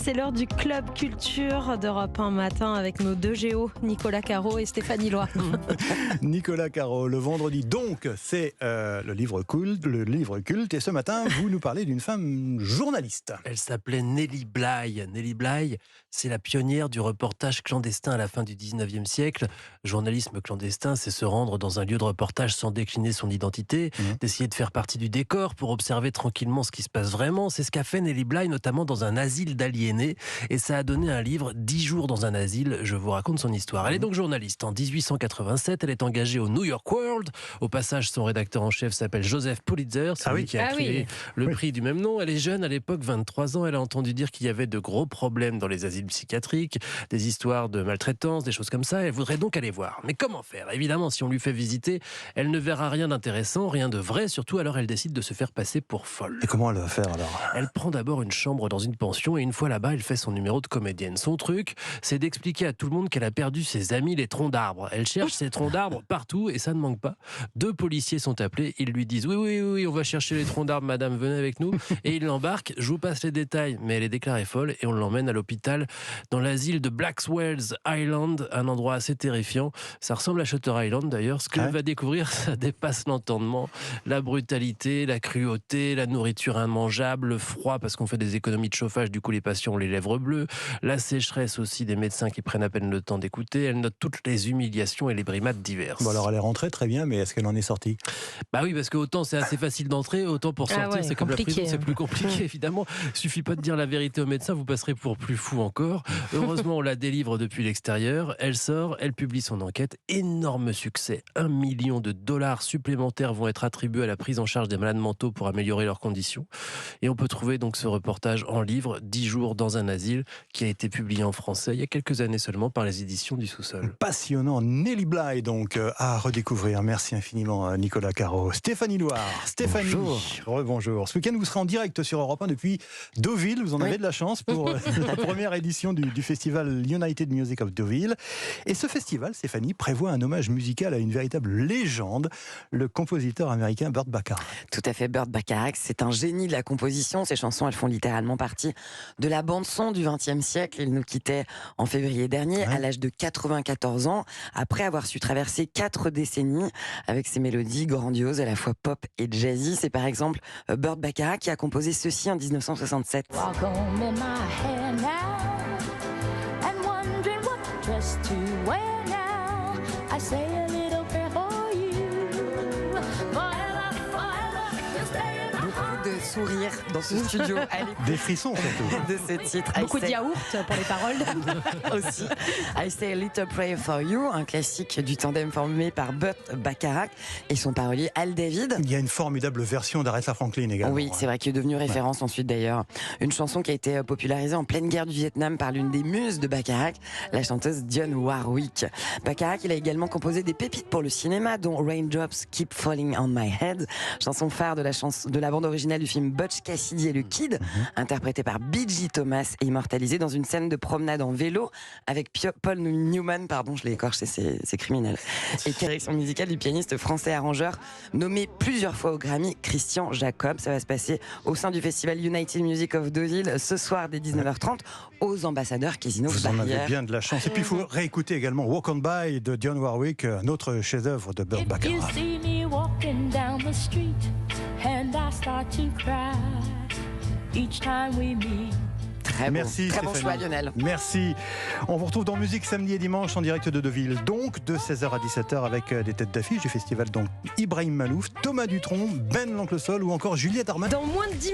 c'est l'heure du Club Culture d'Europe 1 matin avec nos deux géos, Nicolas Caro et Stéphanie Loire. Nicolas Caro, le vendredi donc, c'est le livre culte. Et ce matin, vous nous parlez d'une femme journaliste. Elle s'appelait Nellie Bly. Nellie Bly, c'est la pionnière du reportage clandestin à la fin du 19e siècle. Journalisme clandestin, c'est se rendre dans un lieu de reportage sans décliner son identité, d'essayer de faire partie du décor pour observer tranquillement ce qui se passe vraiment. C'est ce qu'a fait Nellie Bly, notamment dans un asile d'aliénés. Et ça a donné un livre, 10 jours dans un asile. Je vous raconte son histoire. Elle est donc journaliste. En 1887, elle est engagée au New York World. Au passage, son rédacteur en chef s'appelle Joseph Pulitzer. C'est lui qui a créé le prix du même nom. Elle est jeune à l'époque, 23 ans. Elle a entendu dire qu'il y avait de gros problèmes dans les asiles psychiatriques, des histoires de maltraitance, des choses comme ça. Elle voudrait donc aller voir. Mais comment faire ? Évidemment, si on lui fait visiter, elle ne verra rien d'intéressant, rien de vrai. Surtout, alors elle décide de se faire passer pour folle. Et comment elle va faire alors ? Elle prend d'abord une chambre dans une pension et une fois là-bas, elle fait son numéro de comédienne. Son truc, c'est d'expliquer à tout le monde qu'elle a perdu ses amis les troncs d'arbres. Elle cherche ses troncs d'arbres partout et ça ne manque pas. 2 policiers sont appelés, ils lui disent oui, on va chercher les troncs d'arbres, madame, venez avec nous. Et ils l'embarquent, je vous passe les détails, mais elle est déclarée folle et on l'emmène à l'hôpital dans l'asile de Blackwell's Island, un endroit assez terrifiant. Ça ressemble à Shutter Island d'ailleurs. Ce qu'elle va découvrir, ça dépasse l'entendement. La brutalité, la cruauté, la nourriture immangeable, le froid parce qu'on fait des économies de chauffage, du coup les patients ont les lèvres bleues, la sécheresse aussi des médecins qui prennent à peine le temps d'écouter. Elle note toutes les humiliations et les brimades diverses. Bon alors elle est rentrée très bien, mais est-ce qu'elle en est sortie ? Bah oui, parce que autant c'est assez facile d'entrer, autant pour sortir c'est comme la prison, c'est plus compliqué évidemment. Suffit pas de dire la vérité au médecin, vous passerez pour plus fou encore. Heureusement on la délivre depuis l'extérieur, elle sort, elle publie son enquête, énorme succès, $1 million supplémentaires vont être attribués à la prise en charge des malades mentaux pour améliorer leurs conditions. Et on peut trouver donc ce reportage en livre, 10 jours dans un asile, qui a été publié en français il y a quelques années seulement par les éditions du Sous-Sol. Passionnant, Nellie Bly donc à redécouvrir. Merci infiniment Nicolas Caro. Stéphanie Loire. Stéphanie, rebonjour. Ce week-end vous serez en direct sur Europe 1 depuis Deauville. Vous en avez de la chance pour la première édition du festival United Music of Deauville. Et ce festival, Stéphanie, prévoit un hommage musical à une véritable légende, le compositeur américain Burt Bacharach. Tout à fait, Burt Bacharach, c'est un génie de la composition. Ses chansons, elles font littéralement partie de la bande-son du XXe siècle. Il nous quittait en février dernier, à l'âge de 94 ans, après avoir su traverser 4 décennies avec ses mélodies grandioses, à la fois pop et jazzy. C'est par exemple Burt Bacharach qui a composé ceci en 1967. Sourire dans ce studio à l'écoute des frissons surtout de ce titre. Beaucoup de yaourt pour les paroles aussi. I Say a Little Prayer for You, un classique du tandem formé par Burt Bacharach et son parolier Al David. Il y a une formidable version d'Aretha Franklin également. Oui, c'est vrai qu'il est devenu référence ensuite d'ailleurs. Une chanson qui a été popularisée en pleine guerre du Vietnam par l'une des muses de Bacharach, la chanteuse Dionne Warwick. Bacharach, il a également composé des pépites pour le cinéma, dont Raindrops Keep Falling on My Head, chanson phare de la bande originale du film Butch Cassidy et le Kid, interprété par B.J. Thomas et immortalisé dans une scène de promenade en vélo avec Paul Newman, je l'ai écorché, c'est criminel, et direction musicale du pianiste français arrangeur nommé plusieurs fois au Grammy, Christian Jacob. Ça va se passer au sein du festival United Music of Deauville ce soir dès 19h30 aux Ambassadeurs Casino. Vous en avez bien de la chance. Et puis il faut réécouter également Walk On By de Dionne Warwick, un autre chef-d'œuvre de Burt Bacharach. And I start to cry each time we meet. Merci très Stéphanie. Bon choix Lionel. Merci. On vous retrouve dans Musique samedi et dimanche en direct de Deauville, donc de 16h à 17h avec des têtes d'affiche du festival, donc Ibrahim Malouf, Thomas Dutronc, Ben l'Oncle Sol ou encore Juliette Armanet. Dans moins de 10